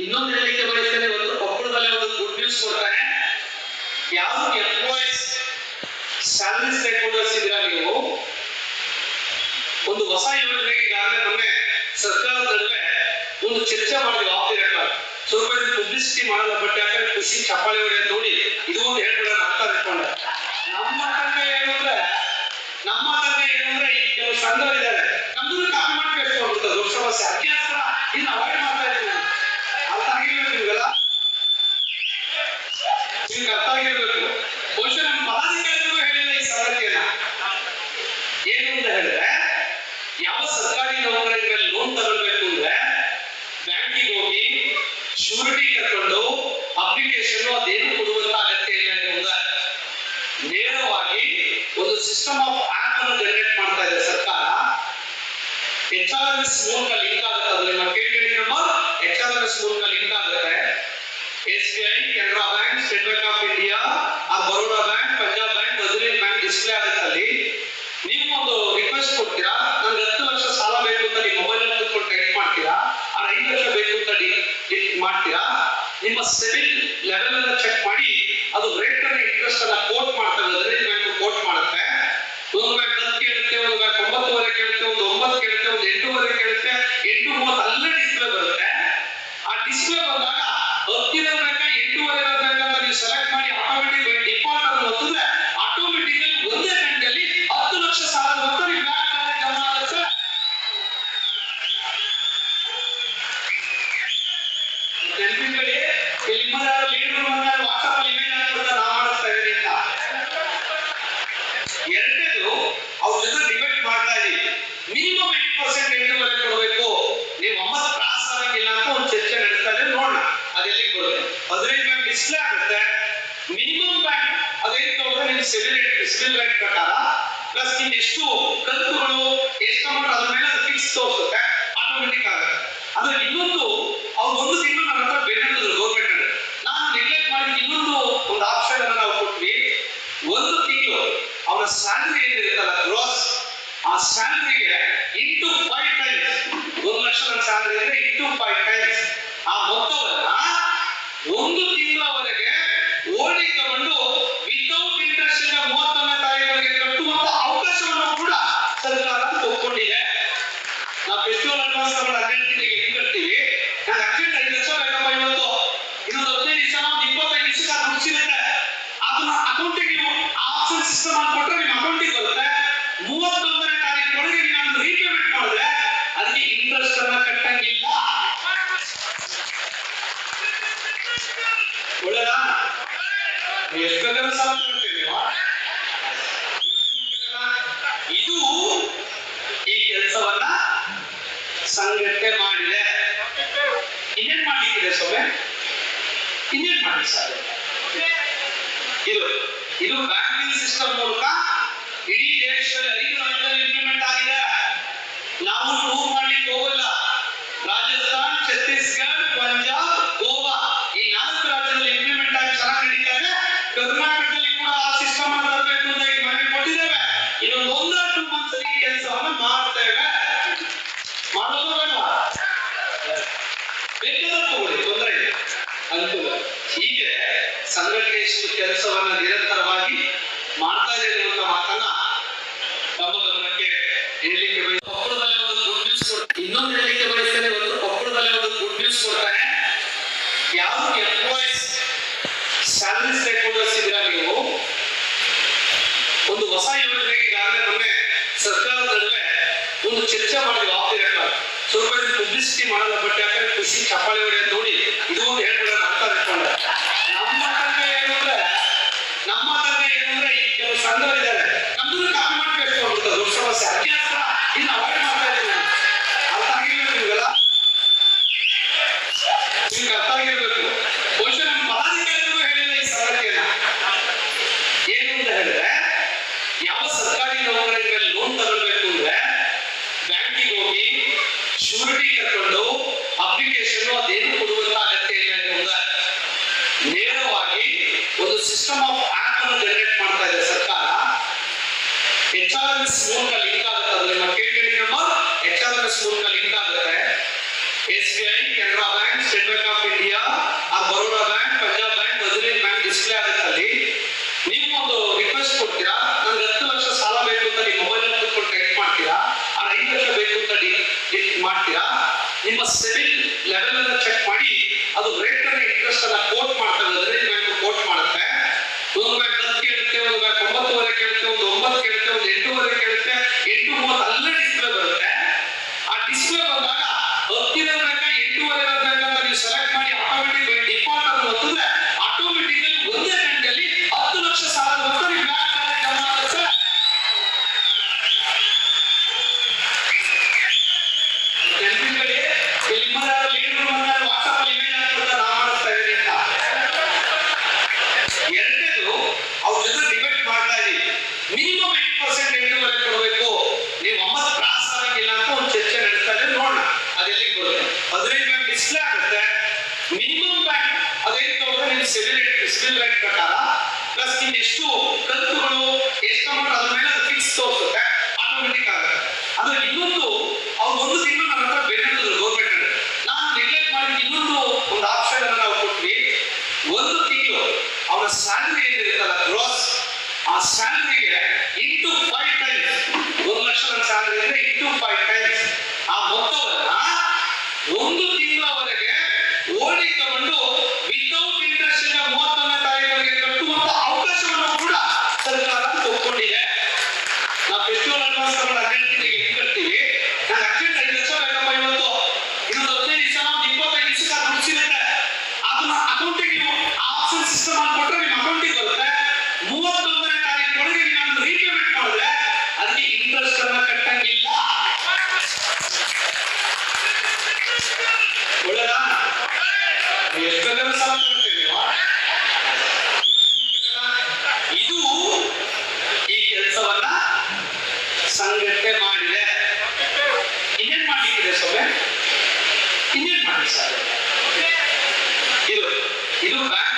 ಇನ್ನೊಂದು ಹೇಳಿಕೆ ಬಯಸ್ತೇನೆ, ಒಂದು ಕೊಪ್ಪಳದಲ್ಲಿ ಒಂದು ಗುಡ್ ನ್ಯೂಸ್ ಕೊಡ್ತಾರೆ. ಯಾವ ಎಂಪ್ಲಾಯೀಸ್ ಸ್ಯಾಲರಿ ಸ್ಟೇಟ್ ಹೋಲ್ಡರ್ಸ್ ಇದ್ದೀರಾ ನೀವು, ಒಂದು ಹೊಸ ಯೋಜನೆಗೆ ಈಗಾಗಲೇ ಮೊನ್ನೆ ಸರ್ಕಾರದ ನಡುವೆ ಒಂದು ಚರ್ಚೆ ಮಾಡಿದ್ವಿ. ಆಫ್ ದಿ ರೆಕಾರ್ಡ್ ಸ್ವಲ್ಪ ಪಬ್ಲಿಸಿಟಿ ಮಾಡಲ್ಲ, ಬಟ್ ಯಾಕಂದ್ರೆ ಖುಷಿ ಚಪ್ಪಾಳೆ ಹೊಡೆಯೋದು ನೋಡಿ ಇದು ಒಂದು ಹೇಳ್ಬಿಡೋಣ ಅಂತ ಅನ್ಕೊಂಡೆ. ನಮ್ಮ ತಂದೆ ಏನಂದ್ರೆ ಈ ಕೆಲವು ಸಂಘಗಳಿದ್ದಾರೆ, ನಮ್ದು ಕಾಪಿ ಮಾಡಿ ಕೇಳ್ಕೊಂಡ್ಬಿಡ್ತಾರೆ ದೊಡ್ಡ ಸಮಸ್ಯೆ. ಅದಕ್ಕೋಸ್ಕರ ಇನ್ನು ಅವಾಯ್ಡ್ ಮಾಡ್ತಾ ಇದ್ದೀವಿ. ಅರ್ಥ ಆಗಿರ್ಬೇಕು ನಿಮ್ಗೆಲ್ಲ, ನಿಮ್ಗೆ ಅರ್ಥ ಆಗಿರ್ಬೇಕು. ಬಹುಶಃ ನಮ್ಮ ಪದಾಧಿಕಾರಿಗಳು ಹೇಳಿಲ್ಲ ಈ ಸಂಗತಿಯನ್ನ. ಏನು ಅಂತ ಹೇಳಿದ್ರೆ, ಯಾವ ಸರ್ಕಾರಿ ನೌಕರರ ಮೇಲೆ ಲೋನ್ ತಗೊಳ್ಬೇಕು ಅಂದ್ರೆ ಬ್ಯಾಂಕಿಗೆ ಹೋಗಿ ಶ್ಯೂರಿಟಿ ಕರ್ಕೊಂಡು ಅಪ್ಲಿಕೇಶನ್ ಅದೇನು ಕೊಡುವಂತ ಅಗತ್ಯ ಇಲ್ಲ ಅಂತ ನೇರವಾಗಿ ಒಂದು ಸಿಸ್ಟಮ್ ಆಫ್ ಆಪ್ ಅನ್ನು ಜನರೇಟ್ ಮಾಡ್ತಾ ಇದೆ ಸರ್ಕಾರ. HRMS ಮೂಲಕ ಲಿಂಕ್ ಆಗುತ್ತೆ. ಅದ್ರಲ್ಲಿ ನಾವು ಕೇಳಿದ್ದೀನಮ್ಮ, HRMS ಮೂಲಕ ಲಿಂಕ್ ಆಗುತ್ತೆ. SBI, Canara bank, state bank of India, Baroda bank, Punjab bank, Gujarat bank display ಆಗುತ್ತೆ. ಅಲ್ಲಿ ನೀವು ಒಂದು ರಿಕ್ವೆಸ್ಟ್ ಕೊಡ್ತೀರಾ, ನನಗೆ 10 ಲಕ್ಷ ಸಾಲ ಬೇಕು ಅಂತ ನಿಮ್ಮ ಮೊಬೈಲ್ ಅಲ್ಲಿ ಕೂತ್ಕೊಂಡು ಟೈಪ್ ಮಾಡ್ತೀರಾ. ಆ 5 ಲಕ್ಷ ಬೇಕು ಅಂತ ಮಾಡ್ತೀರಾ. ನಿಮ್ಮ ಸಿಬಿಲ್ ಲೆವೆಲ್ ಅನ್ನ ಚೆಕ್ ಮಾಡಿ ಅದು ರೇಟ್ ಅನ್ನ ಇಂಟ್ರೆಸ್ಟ್ ಅನ್ನ ಕೋಟ್ ಮಾಡ್ತವೆ. ಗುಜರಾತ್ ಬ್ಯಾಂಕ್ ಕೋಟ್ ಮಾಡುತ್ತೆ. ಒಂದು ಬ್ಯಾಂಕ್ 10 ಕೇಳುತ್ತೆ, ಒಂದು ಬ್ಯಾಂಕ್ 9.5 ಕೇಳುತ್ತೆ, ಒಂದು 9 ಕೇಳುತ್ತೆ, ಒಂದು 8.5 ಕೇಳುತ್ತೆ. 8.30 ಅಲ್ಲೇ ಡಿಸ್ಪ್ಲೇ ಬರುತ್ತೆ. ಆ ಡಿಸ್ಪ್ಲೇ ಬಂದಾಗ 10 ಬೇಕಾ 8.5 ಬೇಕಾ ಅಂತ ನೀವು ಸೆಲೆಕ್ಟ್ ಮಾಡಿ ಆಟೋಮೆಟಿಕ್ ಡಿಫಾಲ್ಟ್ ಅನ್ನು ಒತ್ತಿದ್ರೆ ಆಟೋಮೆಟಿಕಲಿ ಒಂದೇ ಗಂಟೆಯಲ್ಲಿ 10 ಲಕ್ಷ ಸಾಲದ ಮೊತ್ತ ನಿಮ್ಮ ಬ್ಯಾಂಕ್ ಅಲ್ಲಿ ಜಮಾ ಆಗುತ್ತೆ. ನೆನಪಿಟ್ಕೊಳ್ಳಿ, ನಿಮ್ಮದಾದ ಲೀಡರ್ ಬಂದಾಗ ವಾಟ್ಸ್ಆಪ್ ಅಲ್ಲಿ ಇಮೇಜ್ ಹಾಕ್ಬಿಡ್ತಾರೆ, ನಾವು ಮಾಡಿಸ್ತಾ ಇದ್ದೀವಿ ಅಂತ. ಎರಡನೇದು, ಅವ್ರ ಜೊತೆ ಡಿಬೇಟ್ ಮಾಡ್ತಾ ಇದೀವಿ. ಮಿನಿಮಮ್ 8% 8.5 ಕೊಡಬೇಕು, ನೀವು 9 ಕ್ರಾಸ್ ಆಗಂಗಿಲ್ಲ ಅಂತ ಒಂದು ಚರ್ಚೆ ನಡೆಸ್ತಾ ಇದ್ದೀವಿ. ನೋಡೋಣ ಅದೆಲ್ಲಿಗೆ ಬರುತ್ತೆ. 15 ಬ್ಯಾಂಕ್ ಡಿಸ್ಪ್ಲೇ ಆಗುತ್ತೆ. ಮಿನಿಮಮ್ ಬ್ಯಾಂಕ್ ಅದೇನು ತಗೊಂಡ್ರೆ ನಿಮ್ಮ ಸಿಬಿಲ್ ರೇಟ್ ಪ್ರಕಾರ ಪ್ಲಸ್ ನಿಮ್ಗೆ ಎಷ್ಟು ಕಂತುಗಳು ಎಷ್ಟು ಅಮೌಂಟ್ ಅದ್ರ ಮೇಲೆ ಅದು ಫಿಕ್ಸ್ ತೋರಿಸುತ್ತೆ, ಆಟೋಮೆಟಿಕ್ ಆಗುತ್ತೆ. ಆದ್ರೆ ಇನ್ನೊಂದು, ಅವ್ರು 1 ತಿಂಗಳು ನನ್ನ ಹತ್ರ ಬೇರೆಂದ್ರು ಗೌರ್ಮೆಂಟ್ ಅಲ್ಲಿ, ನಾನು ನೆಗ್ಲೆಕ್ಟ್ ಮಾಡಿದ ಇನ್ನೊಂದು ಒಂದು ಆಪ್ಷನ್ ಅನ್ನು ನಾವು ಕೊಟ್ವಿ. 1 ತಿಂಗಳು ಅವರ ಸ್ಯಾಲರಿ ಏನಿರುತ್ತಲ್ಲ ಗ್ರಾಸ್, ಆ ಸ್ಯಾಲರಿಗೆ ಇಂಟು 5 ಟೈಮ್ಸ್, 1 ಲಕ್ಷ ನನ್ನ ಸ್ಯಾಲರಿ ಅಂದ್ರೆ ಇಂಟು 5 ಟೈಮ್ಸ್ ಆ ಮೊತ್ತವನ್ನ 1 ತಿಂಗಳವರೆಗೆ ಓಡಿ ತಗೊಂಡು ವಿತೌಟ್ ಇಂಟ್ರೆಸ್ಟ್ ಇಂದ 31ನೇ ತಾರೀಕಿಗೆ ಕಟ್ಟುವಂತ ಅವಕಾಶವನ್ನು ಕೂಡ ಸರ್ಕಾರ ಒಪ್ಪಿಕೊಂಡಿದೆ. ನಾವು ಫೆಸ್ಟಿವಲ್ ಅಡ್ವಾನ್ಸ್ ತಗೊಂಡು 18 ತಿಂಗಳಿಗೆ ಹೆಂಗ್ ಕಟ್ತೀವಿ, ನಾನು ಅರ್ಜೆಂಟ್ 5 ಲಕ್ಷ ಬೇಕಪ್ಪ ಇವತ್ತು, ಇನ್ನೊಂದು 15 ದಿವಸ ಒಂದು 25 ದಿವಸಕ್ಕೆ ಅದು ಮುಗಿಸಿರುತ್ತೆ. ಅದನ್ನ ಅಕೌಂಟಿಗೆ ನೀವು ಆಪ್ಷನ್ ಸಿಸ್ಟಮ್ ಅಲ್ಲಿ ಕೊಟ್ಟರೆ ನಿಮ್ಮ ಅಕೌಂಟಿಗೆ ಬರುತ್ತೆ. 31ನೇ ತಾರೀಕಿನೊಳಗೆ ನೀವು ಅದನ್ನು ರೀಪೇಮೆಂಟ್ ಮಾಡಿದ್ರೆ ಅದಕ್ಕೆ ಇಂಟ್ರೆಸ್ಟ್ ಅನ್ನ ಕಟ್ಟಂಗಿಲ್ಲ. ಒಳ್ಳೆದಾ? ಎಷ್ಟು ಬೇಕಾದ್ರೂ ಸಾಲ ತಗೊಳ್ತೀವಿ. ಇದು ಈ ಕೆಲಸವನ್ನ ಸಂಘಟನೆ ಮಾಡಿದೆ. ಇನ್ನೇನ್ ಮಾಡ್ಲಿಕ್ಕಿದೆ ಸೊಮ್ಮೆ, ಇನ್ನೇನ್ ಮಾಡಿ ಸರ್, ಇದು ಬ್ಯಾಂಕಿಂಗ್ ಸಿಸ್ಟಮ್ ಮೂಲಕ ಇಡೀ ದೇಶದಲ್ಲಿ 5 ರಾಜ್ಯದಲ್ಲಿ ಇಂಪ್ಲಿಮೆಂಟ್ ಆಗಿದೆ. ನಾವು ಟೂರ್ ಮಾಡ್ಲಿಕ್ಕೆ ಹೋಗಲ್ಲ. ರಾಜಸ್ಥಾನ್, ಛತ್ತೀಸ್ಗಢ, ಪಂಜಾಬ್, ಗೋವಾ ಈ 4 ರಾಜ್ಯದಲ್ಲಿ ಇಂಪ್ಲಿಮೆಂಟ್ ಆಗಿ ಚೆನ್ನಾಗಿ ನಡೀತಾ ಇದೆ. ಕರ್ನಾಟಕದಲ್ಲಿ ಕೂಡ ಆ ಸಿಸ್ಟಮ್ ಅನ್ನು ತರಬೇಕು ಅಂತ ಈಗ ಮನವಿ ಕೊಟ್ಟಿದ್ದೇವೆ. ಇನ್ನೊಂದು 1 or 2 ಮಂತ್ಸ್ ಈ ಕೆಲಸವನ್ನು ಮಾಡ್ತೇವೆ. ಮಾಡೋದು ಬೇಡವಾ? ಬೇಕಾದ್ರೆ ತಗೊಳ್ಳಿ, ತೊಂದರೆ ಇಲ್ಲ, ಅನುಕೂಲ. ಹೀಗೆ ಸಂಘಟನೆ ಇಷ್ಟು ಕೆಲಸವನ್ನ ನಿರಂತರವಾಗಿ ಮಾಡ್ತಾ ಇದೆ ಅನ್ನುವಂತ ಮಾತನ್ನ ನಮ್ಮ ಗಮನಕ್ಕೆ ಹೇಳಲಿಕ್ಕೆ ಕೊಪ್ಪಳದಲ್ಲಿ ಒಂದು ಗುಡ್ ನ್ಯೂಸ್ ಕೊಡ್ತಾರೆ. ಇನ್ನೊಂದು ಹೇಳಿಕೆ ಬಯಸ್ತೇನೆ, ಒಂದು ಕೊಪ್ಪಳದಲ್ಲಿ ಒಂದು ಗುಡ್ ನ್ಯೂಸ್ ಕೊಡ್ತಾರೆ. ಯಾವ ಎಂಪ್ಲಾಯೀಸ್ ಸ್ಯಾಲರಿ ಸ್ಟೇಟ್ ಹೋಲ್ಡರ್ಸ್ ಇದ್ದೀರಾ ನೀವು, ಒಂದು ಹೊಸ ಯೋಜನೆಗೆ ಈಗಾಗಲೇ ಮೊನ್ನೆ ಸರ್ಕಾರದ ನಡುವೆ ಒಂದು ಚರ್ಚೆ ಮಾಡಿದ್ವಿ. ಆಫ್ ದಿ ರೆಕಾರ್ಡ್ ಸ್ವಲ್ಪ ಪಬ್ಲಿಸಿಟಿ ಮಾಡಲ್ಲ, ಬಟ್ ಯಾಕಂದ್ರೆ ಖುಷಿ ಚಪ್ಪಾಳೆ ಹೊಡೆಯೋದು ನೋಡಿ ಇದು ಒಂದು ಹೇಳ್ಬಿಡೋಣ ಅಂತ ಅನ್ಕೊಂಡೆ. ನಮ್ಮ ತಂದೆ ಏನಂದ್ರೆ ಈ ಕೆಲವು ಸಂಘಗಳಿದ್ದಾರೆ, ನಮ್ದು ಕಾಪಿ ಮಾಡಿ ಕೇಳ್ಕೊಂಡ್ಬಿಡ್ತಾರೆ ದೊಡ್ಡ ಸಮಸ್ಯೆ. ಅದಕ್ಕೋಸ್ಕರ ಇನ್ನು ಅವಾಯ್ಡ್ ಮಾಡ್ತಾ ಇದ್ದೀವಿ. ಅರ್ಥ ಆಗಿರ್ಬೇಕು ನಿಮ್ಗೆಲ್ಲ, ನಿಮ್ಗೆ ಅರ್ಥ ಆಗಿರ್ಬೇಕು. ಬಹುಶಃ ನಮ್ಮ ಪದಾಧಿಕಾರಿಗಳು ಹೇಳಿಲ್ಲ ಈ ಸಂಗತಿಯನ್ನ. ಏನು ಅಂತ ಹೇಳಿದ್ರೆ, ಯಾವ ಸರ್ಕಾರಿ ನೌಕರರ ಮೇಲೆ ಲೋನ್ ತಗೊಳ್ಬೇಕು ಅಂದ್ರೆ ಬ್ಯಾಂಕಿಗೆ ಹೋಗಿ ಶ್ಯೂರಿಟಿ ಕರ್ಕೊಂಡು ಅಪ್ಲಿಕೇಶನ್ ಅದೇನು ಕೊಡುವಂತ ಅಗತ್ಯ ಇಲ್ಲ ಅಂತ Canara bank, state bank of India, Baroda bank, Punjab bank, Gujarat bank display ಆಗುತ್ತೆ ಅಲ್ಲಿ. ನೀವು ಒಂದು ರಿಕ್ವೆಸ್ಟ್ ಕೊಡ್ತೀರಾ, ನನಗೆ 10 ಲಕ್ಷ ಸಾಲ ಬೇಕು ಅಂತ ನಿಮ್ಮ ಮೊಬೈಲ್ ಅಲ್ಲಿ ಕೂತ್ಕೊಂಡು ಟೈಪ್ ಮಾಡ್ತೀರಾ, ಆ 5 ಲಕ್ಷ ಬೇಕು ಅಂತ ಮಾಡ್ತೀರಾ, ನಿಮ್ಮ ಸಿಬಿಲ್ ಲೆವೆಲ್ ಅನ್ನ ಚೆಕ್ ಮಾಡಿ ಅದು ರೇಟ್ ಅನ್ನ ಇಂಟ್ರೆಸ್ಟ್ ಅನ್ನ ಕೋಟ್ ಮಾಡ್ತಾರೆ. ಗುಜರಾತ್ ಬ್ಯಾಂಕ್ ಕೋಟ್ ಮಾಡುತ್ತೆ. ಒಂದು ಬ್ಯಾಂಕ್ 10 ಕೇಳುತ್ತೆ, ಒಂದು ಬ್ಯಾಂಕ್ 9.5 ಕೇಳುತ್ತೆ, ಒಂದು 9 ಕೇಳುತ್ತೆ, ಒಂದು 8.5 ಕೇಳುತ್ತೆ, 8.30 ಅಲ್ಲೇ ಡಿಸ್ಪ್ಲೇ ಬರುತ್ತೆ. ಆ ಡಿಸ್ಪ್ಲೇ ಬಂದಾಗ 10 ಬೇಕಾ 8.5 ಬೇಕಾ ಅಂತ ನೀವು ಸೆಲೆಕ್ಟ್ ಮಾಡಿ ಆಟೋಮೆಟಿಕ್ ಡಿಫಾಲ್ಟ್ ಅನ್ನು ಒತ್ತಿದ್ರೆ ಆಟೋಮೆಟಿಕಲಿ ಒಂದೇ ಗಂಟೆಯಲ್ಲಿ 10 ಲಕ್ಷ ಸಾಲ ಮೊತ್ತ ನಿಮ್ಮ ಬ್ಯಾಂಕ್ ಅಲ್ಲಿ ಜಮಾ ಆಗುತ್ತೆ. ನೆನಪಿಟ್ಕೊಳ್ಳಿ, ಇಲ್ಲಿ ನಿಮ್ಮದಾದ ಲೀಡರ್ ಬಂದಾಗ ವಾಟ್ಸ್ಆಪ್ ಅಲ್ಲಿ ಇಮೇಲ್ ಹಾಕ್ಬಿಡ್ತಾ ನಾ ಮಾಡಿಸ್ತಾ ಇದ್ದೀನಿ ಅಂತ. ಎರಡನೇದು ಅವ್ರ ಜೊತೆ ಡಿಬೇಟ್ ಮಾಡ್ತಾ ಇದೀವಿ. ಮಿನಿಮಮ್ 8% ಎಂಟೂವರೆ ಕೊಡಬೇಕು, ನೀವು 9 ಕ್ರಾಸ್ ಆಗಂಗಿಲ್ಲ ಅಂತ ಒಂದು ಚರ್ಚೆ ನಡೆಸ್ತಾ ಇದೆ. ನೋಡೋಣ ಅದೆಲ್ಲಿಗೆ ಬರುತ್ತೆ. 15 ಬ್ಯಾಂಕ್ ಡಿಸ್ಪ್ಲೇ ಆಗುತ್ತೆ. ಮಿನಿಮಮ್ ಬ್ಯಾಂಕ್ ಅದೇನು ತಗೊಂಡ್ರೆ ನಿಮ್ಮ ಸಿಬಿಲ್ ರೇಟ್ ಪ್ರಕಾರ ಪ್ಲಸ್ ನಿಮ್ ಎಷ್ಟು ಕಂತುಗಳು ಎಷ್ಟು ಅಮೌಂಟ್ ಅದ್ರ ಮೇಲೆ ಅದು ಫಿಕ್ಸ್ ತೋರಿಸುತ್ತೆ, ಆಟೋಮೆಟಿಕ್ ಆಗುತ್ತೆ. ಅದು ಇನ್ನೊಂದು ಅವ್ರು ಒಂದು ತಿಂಗಳು ನನ್ನ ಹತ್ರ ಬೇಕಿದ್ರು ಗೌರ್ಮೆಂಟ್ ಅಲ್ಲಿ, ನಾನು ನೆಗ್ಲೆಕ್ಟ್ ಮಾಡಿ ಇನ್ನೊಂದು ಒಂದು ಆಪ್ಷನ್ ಅನ್ನು ನಾವು ಕೊಟ್ವಿ. ಒಂದು ತಿಂಗಳು ಅವರ ಸ್ಯಾಲರಿ ಏನಿರುತ್ತಲ್ಲ ಗ್ರೋಸ್, ಆ ಸ್ಯಾಲರಿಗೆ ಇಂಟು 5 ಟೈಮ್ಸ್, 1 ಲಕ್ಷ ನನ್ನ ಸ್ಯಾಲರಿ ಅಂದ್ರೆ ಇಂಟು 5 ಟೈಮ್ಸ್ ಆ ಮೊತ್ತವನ್ನ ಒಂದು ತಿಂಗಳವರೆಗೆ ಓಡಿ ತಗೊಂಡು ವಿತೌಟ್ ಇಂಟ್ರೆಸ್ಟ್ ಇಂದ 31ನೇ ತಾರೀಕಿಗೆ ಕಟ್ಟುವಂತ ಅವಕಾಶವನ್ನು ಕೂಡ ಸರ್ಕಾರ ಒಪ್ಪಿಕೊಂಡಿದೆ. ನಾವು ಫೆಸ್ಟಿವಲ್ ಅಡ್ವಾನ್ಸ್ ತಗೊಂಡು 12 ತಿಂಗಳಿಗೆ ಹೆಂಗ್ ಕಟ್ತೀವಿ, ನಾನು ಅರ್ಜೆಂಟ್ 5 ಲಕ್ಷ ಬೇಕಪ್ಪ ಇವತ್ತು, ಇನ್ನೊಂದು 15 ದಿವಸ ನಾವು 25 ದಿವಸಕ್ಕೆ ದುಡ್ಡು ಸಿಗುತ್ತೆ, ಅದನ್ನ ಅಕೌಂಟಿಗೆ ನೀವು ಆಪ್ಷನ್ ಸಿಸ್ಟಮ್ ಅಲ್ಲಿ ಕೊಟ್ಟರೆ ನಿಮ್ಮ ಅಕೌಂಟಿಗೆ ಬರುತ್ತೆ. 31ನೇ ತಾರೀಕಿನೊಳಗೆ ನೀವು ಅದನ್ನು ರೀಪೇಮೆಂಟ್ ಮಾಡಿದ್ರೆ ಅದಕ್ಕೆ ಇಂಟ್ರೆಸ್ಟ್ ಅನ್ನ ಕಟ್ಟಂಗಿಲ್ಲ. ಒಳ್ಳೆದಾ? ಎಷ್ಟು ಬೇಕಾದ್ರೂ ಸಾಲ ಕೊಡ್ತೀವಿ. ಇದು ಈ ಕೆಲಸವನ್ನ ಸಂಘಟನೆ ಮಾಡಿದೆ. ಇನ್ನೇನ್ ಮಾಡ್ಲಿಕ್ಕಿದೆ ಸೊಮ್ಮೆ, ಇನ್ನೇನ್ ಮಾಡಿ ಸರ್, ಇದು ಬ್ಯಾಂಕ್